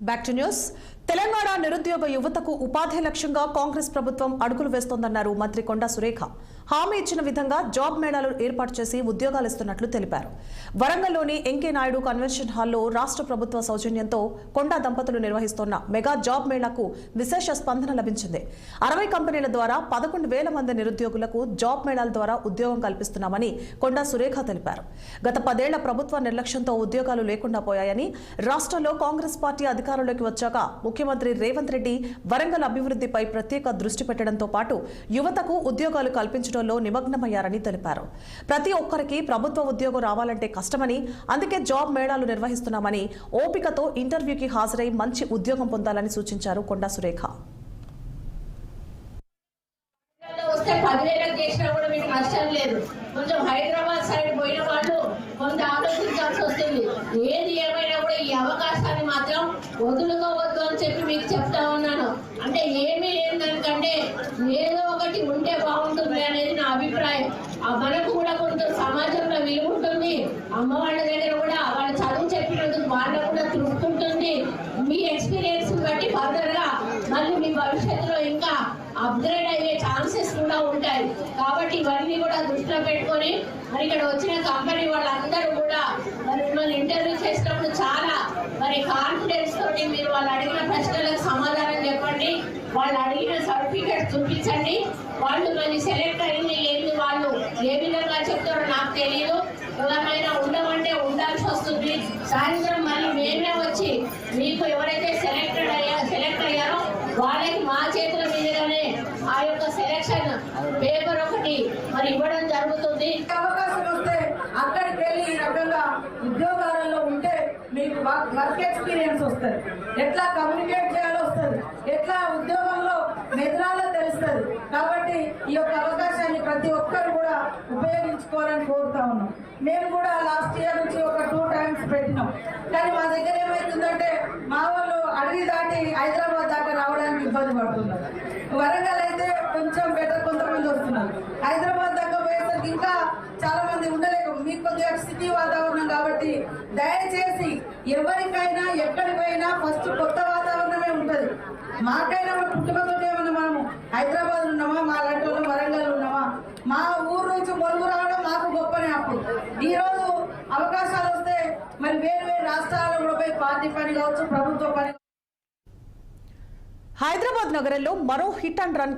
Back to news. Telangana నిరుద్యోగ యువతకు ఉపాధి లక్ష్యంగా కాంగ్రెస్ ప్రభుత్వం అడుగులు వేస్తోందన్నారు మంత్రి కొండా సురేఖ. హామీ ఇచ్చిన విధంగా జాబ్ మేళాలు ఏర్పాటు చేసి ఉద్యోగాలు ఇస్తున్నట్లు తెలిపారు. వరంగల్లోని ఎంకే నాయుడు కన్వెన్షన్ హాల్లో రాష్ట్ర ప్రభుత్వ సౌజన్యంతో కొండా దంపతులు నిర్వహిస్తున్న మెగా జాబ్ మేళాకు విశేష స్పందన లభించింది. 60 కంపెనీల ద్వారా 11,000 మంది నిరుద్యోగులకు జాబ్ మేళాల ద్వారా ఉద్యోగం కల్పిస్తున్నామని కొండా సురేఖ తెలిపారు. గత 10 ఏళ్ల ప్రభుత్వ నిర్లక్ష్యంతో ఉద్యోగాలు లేకుండా పోయాయని, రాష్ట్రంలో కాంగ్రెస్ పార్టీ అధికారంలోకి వచ్చాక ముఖ్యమంత్రి రేవంత్ రెడ్డి వరంగల్ అభివృద్ధిపై ప్రత్యేక దృష్టి పెట్టడంతో పాటు యువతకు ఉద్యోగాలు కల్పించడంలో నిమగ్నమయ్యారని తెలిపారు. ప్రతి ఒక్కరికి ప్రభుత్వ ఉద్యోగం రావాలంటే కష్టమని, అందుకే జాబ్ మేళాలు నిర్వహిస్తున్నామని, ఓపికతో ఇంటర్వ్యూకి హాజరై మంచి ఉద్యోగం పొందాలని సూచించారు కొండా సురేఖ. కొంచెం హైదరాబాద్ సైడ్ పోయిన వాళ్ళు కొంత ఆలోచించాల్సి వస్తుంది. ఏది ఏమైనా కూడా ఈ అవకాశాన్ని మాత్రం వదులుకోవద్దు అని చెప్పి మీకు చెప్తా ఉన్నాను. అంటే ఏమీ లేదంటే ఏదో ఒకటి ఉంటే బాగుంటుంది అనేది నా అభిప్రాయం. మనకు కూడా కొంత సమాజంలో విలువ ఉంటుంది. అమ్మ వాళ్ళ దగ్గర కూడా వాళ్ళు చదువు చెప్పినందుకు వాళ్ళకు కూడా తృప్తి ఉంటుంది. మీ ఎక్స్పీరియన్స్ బట్టి ఫర్దర్ గా మళ్ళీ మీ భవిష్యత్తులో ఇంకా అప్గ్రేడ్ అయ్యే ఛాన్సెస్ కూడా ఉంటాయి. కాబట్టి ఇవన్నీ కూడా దృష్టిలో పెట్టుకొని మరి ఇక్కడ వచ్చిన కంపెనీ వాళ్ళందరూ కూడా మరి మిమ్మల్ని ఇంటర్వ్యూ చేసినప్పుడు చాలా మరి కాన్ఫిడెన్స్ తోటి మీరు వాళ్ళు అడిగిన ప్రశ్నలకు సమాధానం చెప్పండి, వాళ్ళు అడిగిన సర్టిఫికేట్ చూపించండి. వాళ్ళు మళ్ళీ సెలెక్ట్ అయింది లేదు, వాళ్ళు ఏ విధంగా చెప్తారో నాకు తెలియదు. ఎవరైనా ఉండమంటే ఉండాల్సి వస్తుంది. సాయంత్రం మళ్ళీ మేమే వచ్చి మీకు ఎవరైతే సెలెక్ట్ అయ్యారో వాళ్ళకి మా చేతుల మీదుగానే ఆ యొక్క సెలెక్షన్ పేపర్ ఒకటి మరి ఇవ్వడం జరుగుతుంది. అవకాశం వస్తే అక్కడికి వెళ్ళి ఈ రకంగా ఉద్యోగాలలో ఉంటే మీకు వర్క్ ఎక్స్పీరియన్స్ వస్తుంది, ఎట్లా కమ్యూనికేట్ చేయాలో వస్తుంది, ఎట్లా ఉద్యోగంలో మెదనాలో తెలుస్తుంది. కాబట్టి ఈ యొక్క అవకాశాన్ని ప్రతి ఒక్కరు కూడా ఉపయోగించుకోవాలని కోరుతా ఉన్నాం. మేము కూడా లాస్ట్ ఇయర్ నుంచి ఒక 2 times పెట్టినాం. కానీ మా దగ్గర ఏమవుతుందంటే మా వాళ్ళు అడవి దాటి హైదరాబాద్ దాకా రావడానికి ఇబ్బంది పడుతున్నారు. వరంగల్ అయితే కొంచెం బెటర్, కొంతమంది వస్తున్నారు. హైదరాబాద్ దాకా పోయేసరికి ఇంకా చాలా మంది ఉండలేక, మీకు కొద్దిగా సిటీ వాతావరణం కాబట్టి దయచేసి ఎవరికైనా ఎక్కడికైనా ఫస్ట్ కొత్త వాతావరణమే ఉంటుంది. మాకైనా పుట్టుకతోనే ఏమన్నా మనము హైదరాబాద్ ఉన్నామా, మా లాంటి వాళ్ళు వరంగల్ ఉన్నామా, మా ఊరు నుంచి మొలుగు రావడం మాకు గొప్పనే. అప్పుడు ఈ రోజు అవకాశాలు వస్తే మరి వేరు వేరు రాష్ట్రాల్లో కూడా పోయి పార్టీ పని కావచ్చు, ప్రభుత్వ పని. హైదరాబాద్ నగరంలో మరో హిట్ అండ్ రన్